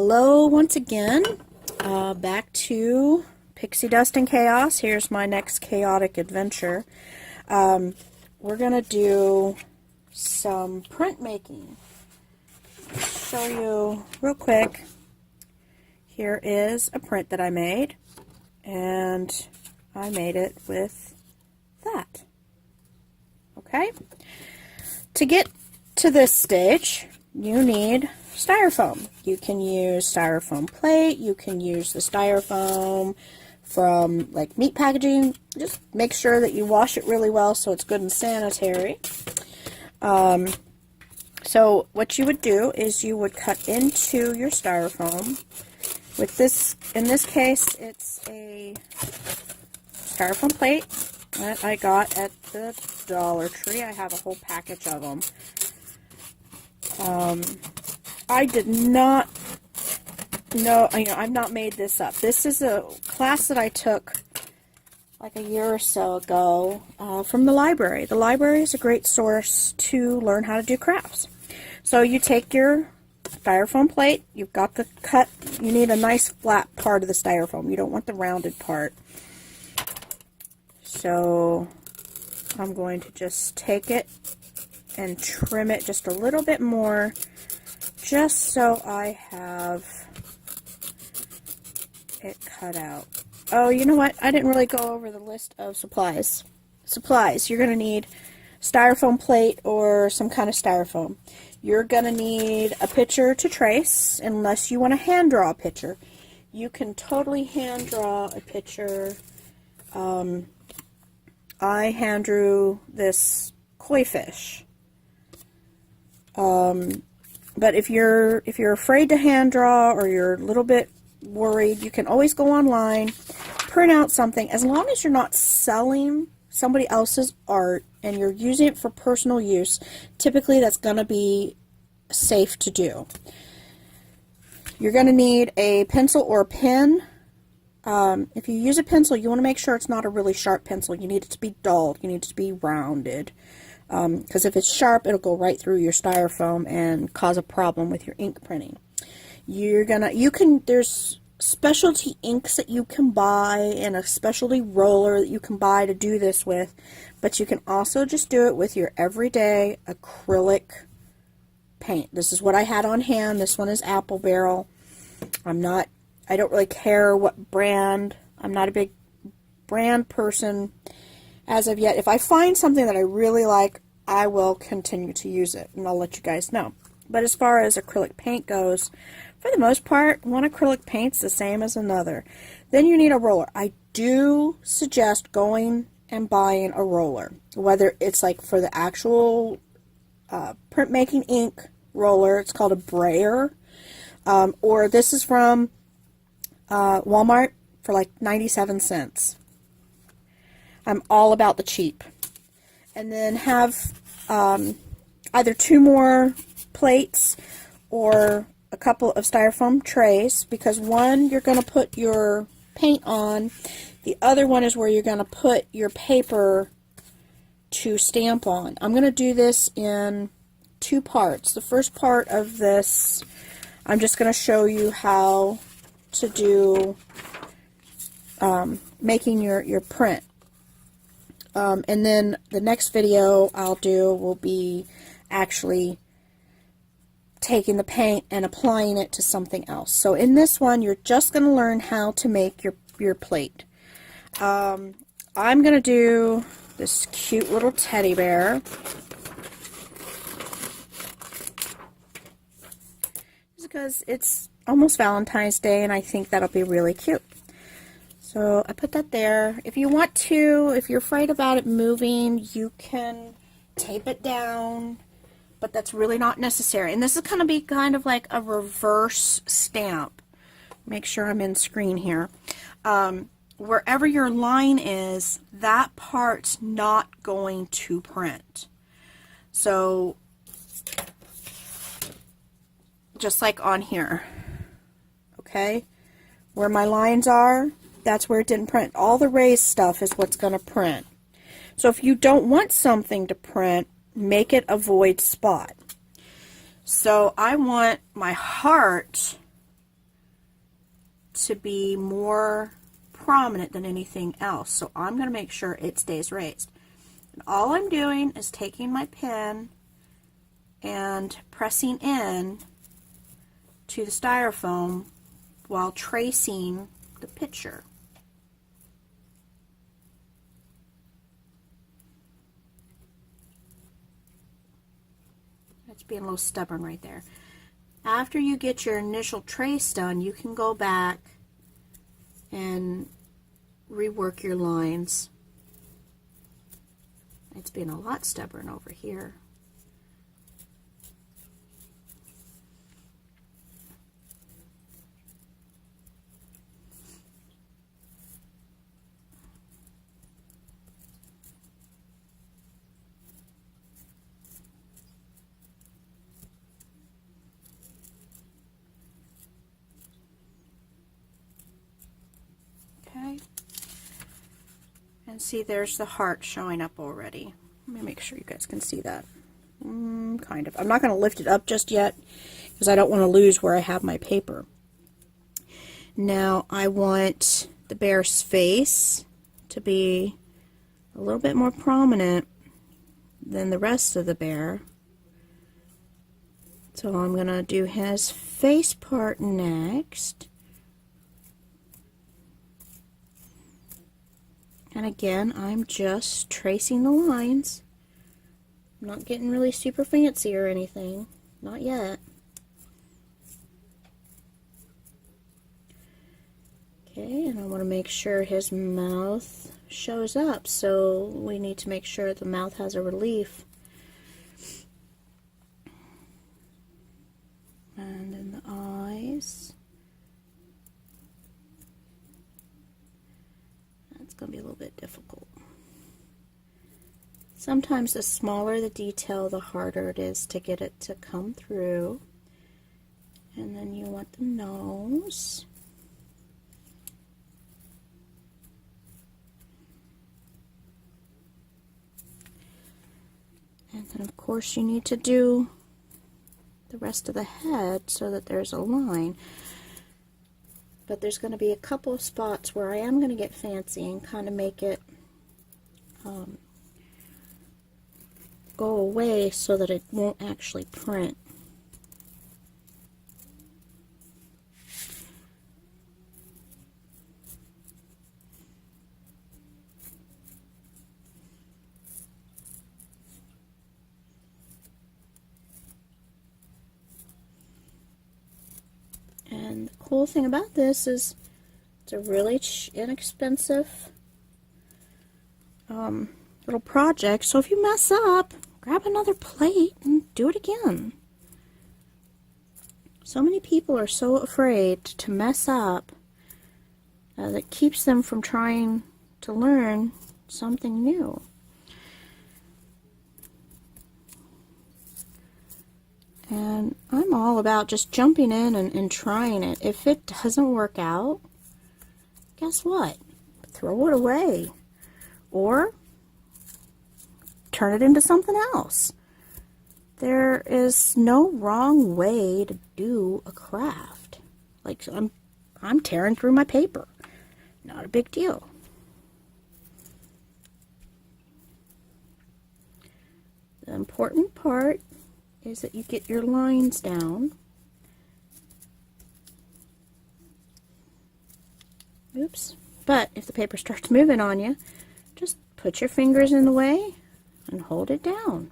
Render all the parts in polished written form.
Hello once again, back to Pixie Dust and Chaos. Here's my next chaotic adventure. We're going to do some printmaking. Show you real quick. Here is a print that I made, and I made it with that. Okay? To get to this stage, you need styrofoam. You can use styrofoam plate, you can use the styrofoam from like meat packaging. Just make sure that you wash it really well so it's good and sanitary. So what you would do is you would cut into your styrofoam. With this, in this case, it's a styrofoam plate that I got at the Dollar Tree. I have a whole package of them. I did not know, I've not made this up. This is a class that I took like a year or so ago from the library. The library is a great source to learn how to do crafts. So you take your styrofoam plate, you've got the cut, you need a nice flat part of the styrofoam. You don't want the rounded part. So I'm going to just take it and trim it just a little bit more, just so I have it cut out. Oh, you know what? I didn't really go over the list of supplies. You're going to need styrofoam plate or some kind of styrofoam. You're going to need a picture to trace, unless you want to hand draw a picture. You can totally hand draw a picture. I hand drew this koi fish. But if you're afraid to hand draw, or you're a little bit worried, you can always go online, print out something. As long as you're not selling somebody else's art and you're using it for personal use, typically that's going to be safe to do. You're going to need a pencil or a pen. If you use a pencil, you want to make sure it's not a really sharp pencil. You need it to be dull. You need it to be rounded. Because if it's sharp, it'll go right through your styrofoam and cause a problem with your ink printing. There's specialty inks that you can buy and a specialty roller that you can buy to do this with, but you can also just do it with your everyday acrylic paint. This is what I had on hand. This one is Apple Barrel. I don't really care what brand. I'm not a big brand person as of yet. If I find something that I really like, I will continue to use it, and I'll let you guys know. But as far as acrylic paint goes, for the most part, one acrylic paint's the same as another. Then you need a roller. I do suggest going and buying a roller, whether it's like for the actual printmaking ink roller. It's called a brayer, or this is from Walmart for like 97 cents. I'm all about the cheap. And then have either 2 more plates or a couple of styrofoam trays, because one you're going to put your paint on, the other one is where you're going to put your paper to stamp on. I'm going to do this in 2 parts. The first part of this, I'm just going to show you how to do making your print. And then the next video I'll do will be actually taking the paint and applying it to something else. So in this one, you're just going to learn how to make your plate. I'm going to do this cute little teddy bear. Just because it's almost Valentine's Day, and I think that'll be really cute. So I put that there. If you want to, if you're afraid about it moving, you can tape it down, but that's really not necessary. And this is going to be kind of like a reverse stamp. Make sure I'm in screen here. Wherever your line is, that part's not going to print. So just like on here, okay? Where my lines are, that's where it didn't print. All the raised stuff is what's going to print. So if you don't want something to print, make it a void spot. So I want my heart to be more prominent than anything else. So I'm going to make sure it stays raised. And all I'm doing is taking my pen and pressing in to the styrofoam while tracing the picture. That's being a little stubborn right there. After you get your initial trace done, you can go back and rework your lines. It's being a lot stubborn over here. Okay. And see, there's the heart showing up already. Let me make sure you guys can see that. Kind of. I'm not going to lift it up just yet because I don't want to lose where I have my paper. Now I want the bear's face to be a little bit more prominent than the rest of the bear. So I'm going to do his face part next. And again, I'm just tracing the lines. I'm not getting really super fancy or anything. Not yet. Okay, and I want to make sure his mouth shows up. So we need to make sure the mouth has a relief. And then the eyes. It's going to be a little bit difficult. Sometimes the smaller the detail, the harder it is to get it to come through. And then you want the nose. And then of course you need to do the rest of the head so that there's a line. But there's going to be a couple of spots where I am going to get fancy and kind of make it go away so that it won't actually print. And the cool thing about this is it's a really inexpensive little project. So if you mess up, grab another plate and do it again. So many people are so afraid to mess up that keeps them from trying to learn something new. And I'm all about just jumping in and trying it. If it doesn't work out, guess what? Throw it away. Or turn it into something else. There is no wrong way to do a craft. Like I'm tearing through my paper. Not a big deal. The important part is that you get your lines down. Oops. But if the paper starts moving on you, just put your fingers in the way and hold it down.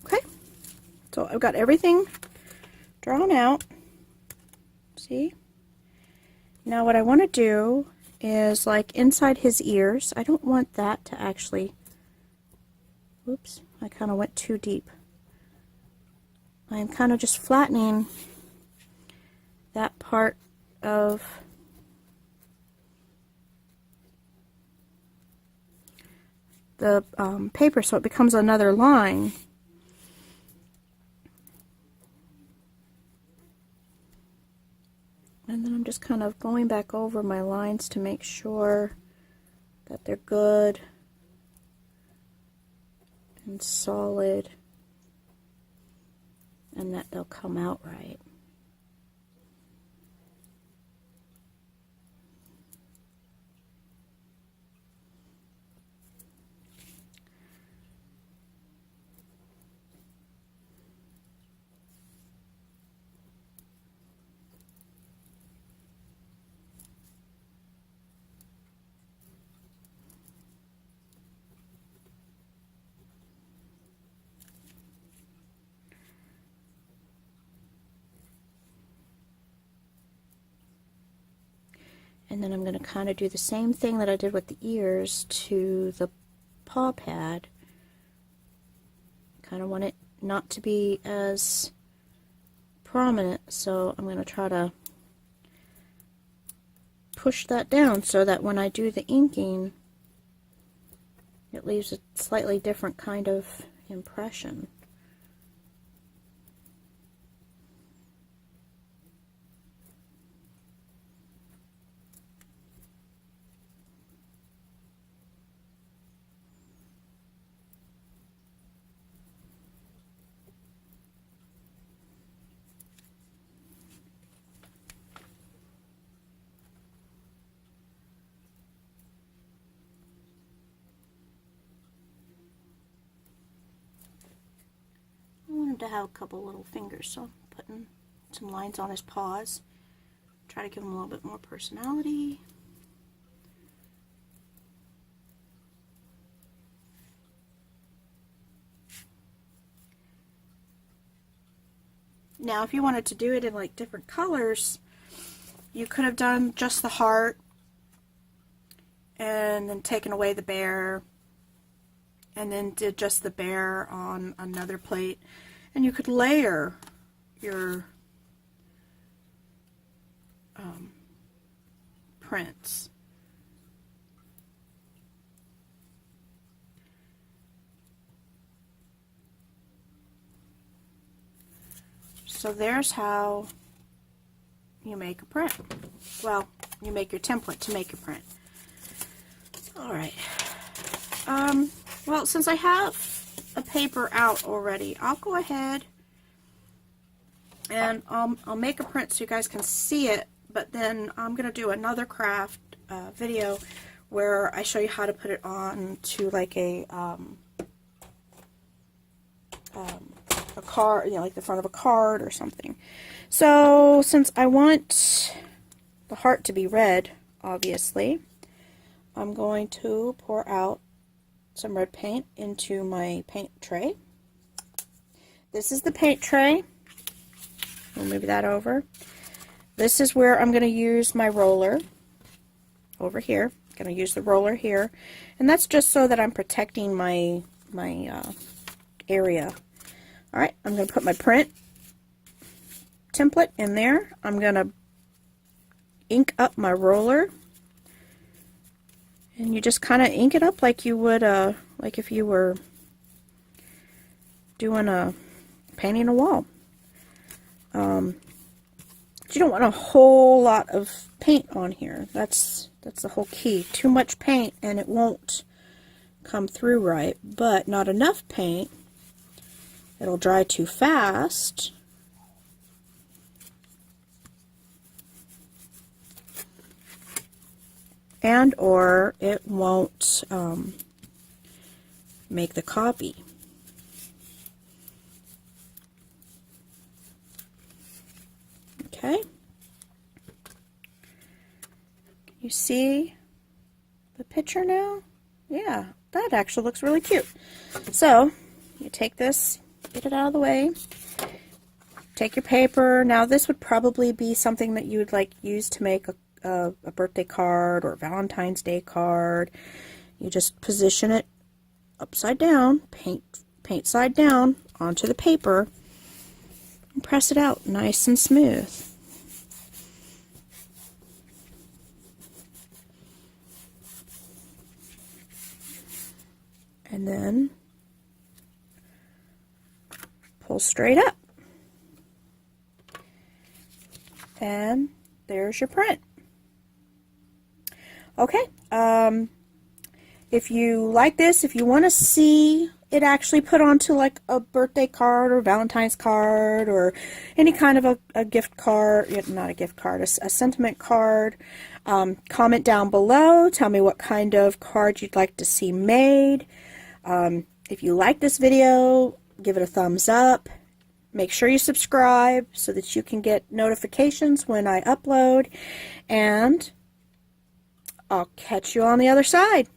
Okay. So I've got everything drawn out. See? Now what I want to do is like inside his ears. I don't want that to actually... Oops, I kind of went too deep. I'm kind of just flattening that part of the paper so it becomes another line. And then I'm just kind of going back over my lines to make sure that they're good and solid and that they'll come out right. And then I'm going to kind of do the same thing that I did with the ears to the paw pad. Kind of want it not to be as prominent, so I'm going to try to push that down so that when I do the inking, it leaves a slightly different kind of impression. To have a couple little fingers, so I'm putting some lines on his paws. Try to give him a little bit more personality. Now if you wanted to do it in like different colors, you could have done just the heart and then taken away the bear and then did just the bear on another plate. And you could layer your prints. So there's how you make a print. Well, you make your template to make your print. Alright. Well, since I have a paper out already, I'll go ahead and I'll make a print so you guys can see it, but then I'm going to do another craft video where I show you how to put it on to like a card, you know, like the front of a card or something. So since I want the heart to be red, obviously, I'm going to pour out some red paint into my paint tray. This is the paint tray. We'll move that over. This is where I'm going to use my roller over here. I'm going to use the roller here, and that's just so that I'm protecting my area. All right, I'm going to put my print template in there. I'm going to ink up my roller. And you just kind of ink it up like you would, like if you were doing painting a wall. You don't want a whole lot of paint on here. That's the whole key. Too much paint and it won't come through right, but not enough paint. It'll dry too fast. And or it won't make the copy. Okay. Can you see the picture now? Yeah, that actually looks really cute. So you take this, get it out of the way, take your paper. Now this would probably be something that you would like use to make a birthday card or Valentine's Day card. You just position it upside down, paint side down onto the paper, and press it out nice and smooth. And then pull straight up. And there's your print. Okay, if you like this, if you want to see it actually put onto like a birthday card or Valentine's card or any kind of a gift card, not a gift card, a sentiment card. Comment down below. Tell me what kind of card you'd like to see made. If you like this video, give it a thumbs up. Make sure you subscribe so that you can get notifications when I upload. And I'll catch you on the other side.